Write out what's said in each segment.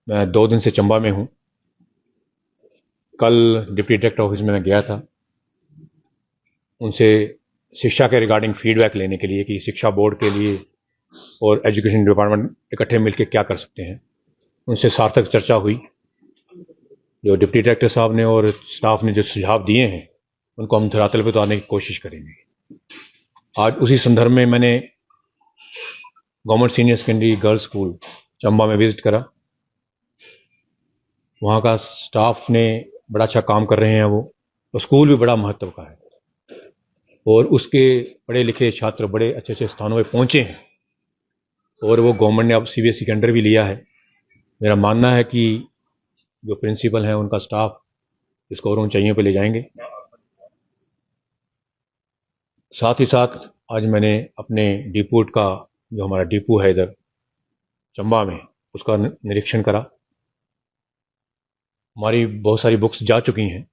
मैं 2 दिन से चंबा में हूँ। कल डिप्टी डायरेक्टर ऑफिस में मैं गया था, उनसे शिक्षा के रिगार्डिंग फीडबैक लेने के लिए कि शिक्षा बोर्ड के लिए और एजुकेशन डिपार्टमेंट इकट्ठे मिलकर क्या कर सकते हैं। उनसे सार्थक चर्चा हुई। जो डिप्टी डायरेक्टर साहब ने और स्टाफ ने जो सुझाव दिए हैं उनको हम धरातल पर उतारने की कोशिश करेंगे। आज उसी संदर्भ में मैंने government senior secondary girls school Chamba में विजिट करा। वहाँ का स्टाफ ने बड़ा अच्छा काम कर रहे हैं वो, और स्कूल भी बड़ा महत्व का है और उसके पढ़े लिखे छात्र बड़े अच्छे अच्छे स्थानों पर पहुंचे हैं और वो गवर्नमेंट ने अब सीबीएसई के अंडर भी लिया है। मेरा मानना है कि जो प्रिंसिपल हैं उनका स्टाफ इसको और ऊंचाइयों पर ले जाएंगे। साथ ही साथ आज मैंने अपने डिपोट का, जो हमारा डिपो है इधर चंबा में, उसका निरीक्षण करा। हमारी बहुत सारी बुक्स जा चुकी हैं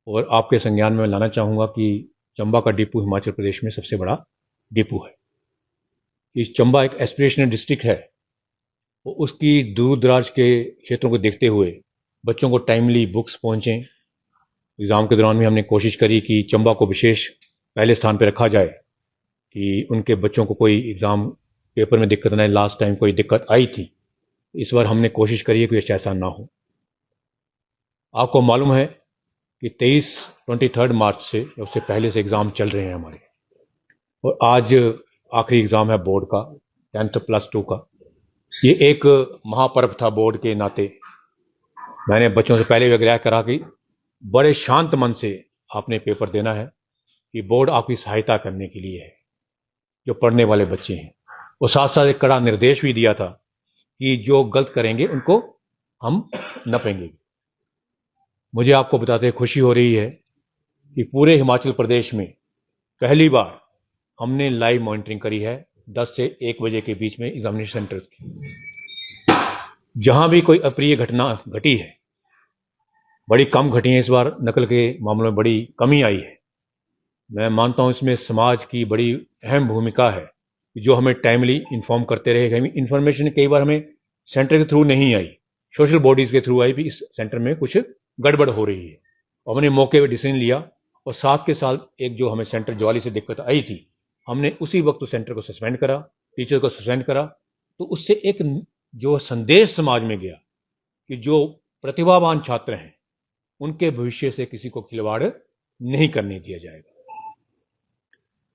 और आपके संज्ञान में लाना चाहूँगा कि चंबा का डिपो हिमाचल प्रदेश में सबसे बड़ा डिपो है। इस चंबा एक एस्पिरेशनल डिस्ट्रिक्ट है, वो उसकी दूर दराज के क्षेत्रों को देखते हुए बच्चों को टाइमली बुक्स पहुँचें। एग्ज़ाम के दौरान भी हमने कोशिश करी कि चंबा को विशेष पहले स्थान पर रखा जाए कि उनके बच्चों को कोई एग्ज़ाम पेपर में दिक्कत ना आए। लास्ट टाइम कोई दिक्कत आई थी, इस बार हमने कोशिश करी है कि ऐसा ना हो। आपको मालूम है कि 23 मार्च से सबसे पहले से एग्ज़ाम चल रहे हैं हमारे, और आज आखिरी एग्ज़ाम है बोर्ड का, 10th प्लस 2 का। ये एक महापर्व था बोर्ड के नाते। मैंने बच्चों से पहले भी आग्रह करा कि बड़े शांत मन से आपने पेपर देना है, कि बोर्ड आपकी सहायता करने के लिए है, जो पढ़ने वाले बच्चे हैं। और साथ साथ एक कड़ा निर्देश भी दिया था कि जो गलत करेंगे उनको हम नपेंगे। मुझे आपको बताते खुशी हो रही है कि पूरे हिमाचल प्रदेश में पहली बार हमने लाइव मॉनिटरिंग करी है 10 से 1 बजे के बीच में एग्जामिनेशन सेंटर्स की। जहां भी कोई अप्रिय घटना घटी है, बड़ी कम घटी है इस बार, नकल के मामलों में बड़ी कमी आई है। मैं मानता हूं इसमें समाज की बड़ी अहम भूमिका है, जो हमें टाइमली इन्फॉर्म करते रहे। इन्फॉर्मेशन कई बार हमें सेंटर के थ्रू नहीं आई, सोशल बॉडीज के थ्रू आई भी इस सेंटर में कुछ गड़बड़ हो रही है, और हमने मौके पर डिसीजन लिया। और साथ के साथ एक जो हमें सेंटर ज्वाली से दिक्कत आई थी, हमने उसी वक्त सेंटर को सस्पेंड करा, टीचर को सस्पेंड करा। तो उससे एक जो संदेश समाज में गया कि जो प्रतिभावान छात्र हैं उनके भविष्य से किसी को खिलवाड़ नहीं करने दिया जाएगा।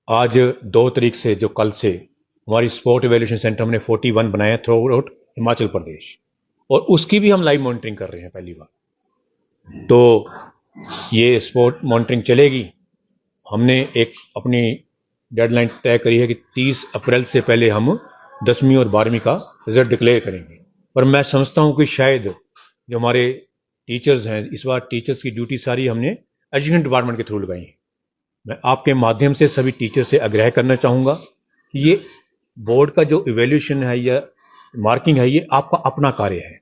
आज 2 तारीख से, जो कल से, हमारी स्पोर्ट इवैल्यूएशन सेंटर हमने 41 बनाया थ्रू आउट हिमाचल प्रदेश, और उसकी भी हम लाइव मॉनिटरिंग कर रहे हैं पहली बार। तो ये स्पोर्ट मॉनिटरिंग चलेगी। हमने एक अपनी डेडलाइन तय करी है कि 30 अप्रैल से पहले हम 10वीं और 12वीं का रिजल्ट डिक्लेयर करेंगे। पर मैं समझता हूं कि शायद जो हमारे टीचर्स हैं, इस बार टीचर्स की ड्यूटी सारी हमने एजुकेशन डिपार्टमेंट के थ्रू लगाई है। मैं आपके माध्यम से सभी टीचर से आग्रह करना चाहूंगा कि ये बोर्ड का जो इवैल्यूएशन है या मार्किंग है, ये आपका अपना कार्य है।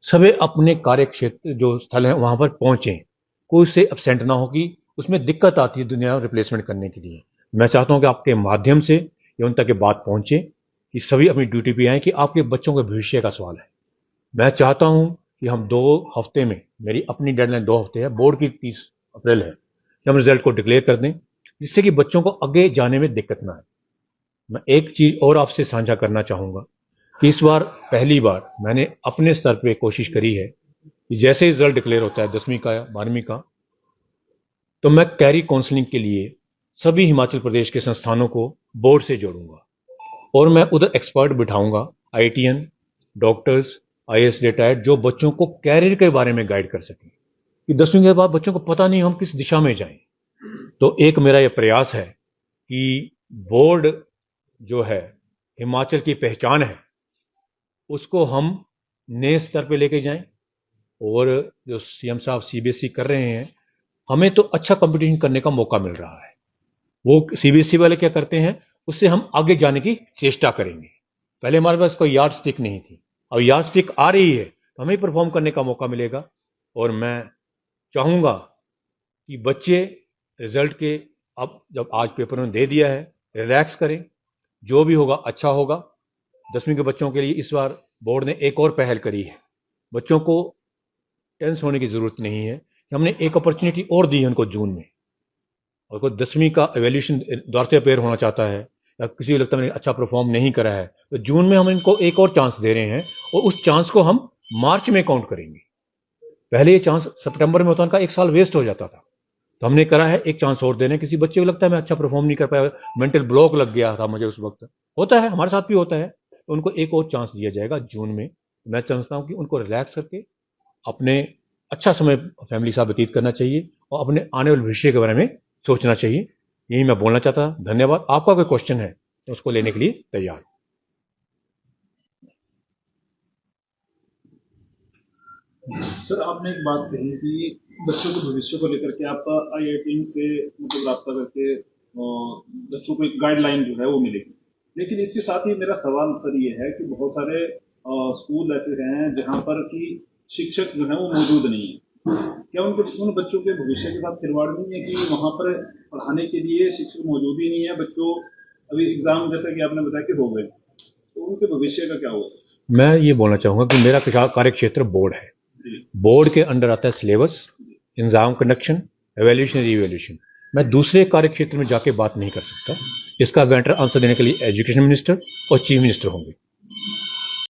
सभी अपने कार्य क्षेत्र जो स्थल है वहां पर पहुंचे, कोई उससे एब्सेंट ना हो कि उसमें दिक्कत आती है दुनिया रिप्लेसमेंट करने के लिए। मैं चाहता हूं कि आपके माध्यम से ये उन तक बात पहुंचे कि सभी अपनी ड्यूटी पे आए, कि आपके बच्चों के भविष्य का सवाल है। मैं चाहता हूं कि हम 2 हफ्ते में, मेरी अपनी डेडलाइन 2 हफ्ते है, बोर्ड की 30 अप्रैल है, कि हम रिजल्ट को डिक्लेयर कर दें, जिससे कि बच्चों को आगे जाने में दिक्कत ना आए। मैं एक चीज और आपसे साझा करना चाहूंगा कि इस बार पहली बार मैंने अपने स्तर पे कोशिश करी है कि जैसे रिजल्ट डिक्लेयर होता है 10वीं का या 12वीं का, तो मैं कैरी काउंसलिंग के लिए सभी हिमाचल प्रदेश के संस्थानों को बोर्ड से जोड़ूंगा, और मैं उधर एक्सपर्ट बिठाऊंगा, आईटीएन, डॉक्टर्स, आईएएस रिटायर्ड, जो बच्चों को कैरियर के बारे में गाइड कर सकें, कि 10वीं के बाद बच्चों को पता नहीं हम किस दिशा में जाएं। तो एक मेरा यह प्रयास है कि बोर्ड जो है हिमाचल की पहचान है, उसको हम नए स्तर पे लेके जाएं। और जो सीएम साहब सीबीएसई कर रहे हैं, हमें तो अच्छा कंपटीशन करने का मौका मिल रहा है। वो सीबीएसई वाले क्या करते हैं, उससे हम आगे जाने की चेष्टा करेंगे। पहले हमारे पास कोई यार्ड स्टिक नहीं थी, अब यार्ड स्टिक आ रही है तो हमें परफॉर्म करने का मौका मिलेगा। और मैं चाहूंगा कि बच्चे रिजल्ट के, अब जब आज पेपर में दे दिया है, रिलैक्स करें, जो भी होगा अच्छा होगा। 10वीं के बच्चों के लिए इस बार बोर्ड ने एक और पहल करी है बच्चों को टेंस होने की जरूरत नहीं है। हमने एक अपॉर्चुनिटी और दी है उनको जून में, और कोई 10वीं का एवेल्यूशन द्वार से अपेयर होना चाहता है या किसी को लगता है मैंने अच्छा परफॉर्म नहीं करा है, तो जून में हम इनको एक और चांस दे रहे हैं, और उस चांस को हम मार्च में काउंट करेंगे। पहले ये चांस सितंबर में होता, उनका एक साल वेस्ट हो जाता था, तो हमने करा है एक चांस और देने। किसी बच्चे को लगता है मैं अच्छा परफॉर्म नहीं कर पाया, मेंटल ब्लॉक लग गया था मुझे उस वक्त, होता है, हमारे साथ भी होता है, तो उनको एक और चांस दिया जाएगा जून में। मैं समझता हूं कि उनको रिलैक्स करके अपने अच्छा समय फैमिली के साथ व्यतीत करना चाहिए और अपने आने वाले भविष्य के बारे में सोचना चाहिए। यही मैं बोलना चाहता। धन्यवाद। आपका कोई क्वेश्चन है तो उसको लेने के लिए तैयार। सर, आपने एक बात कही कि बच्चों के भविष्य को लेकर के आपका IIT से मतलब रब्ता करके बच्चों को एक गाइडलाइन जो है वो मिलेगी, लेकिन इसके साथ ही मेरा सवाल सर ये है कि बहुत सारे स्कूल ऐसे हैं जहां पर कि शिक्षक जो है वो मौजूद नहीं है। क्या उन बच्चों के भविष्य के साथ खिलवाड़ नहीं है कि वहां पर पढ़ाने के लिए शिक्षक मौजूद ही नहीं है? बच्चों अभी एग्जाम जैसा कि आपने बताया कि हो गए, तो उनके भविष्य का क्या हुआ सर? मैं ये बोलना चाहूंगा कि मेरा कार्य क्षेत्र बोर्ड है। बोर्ड के अंडर आता है syllabus, exam conduction, evaluation, revaluation. मैं दूसरे कार्य क्षेत्र में जाके बात नहीं कर सकता। इसका बेटर आंसर देने के लिए एजुकेशन मिनिस्टर और चीफ मिनिस्टर होंगे।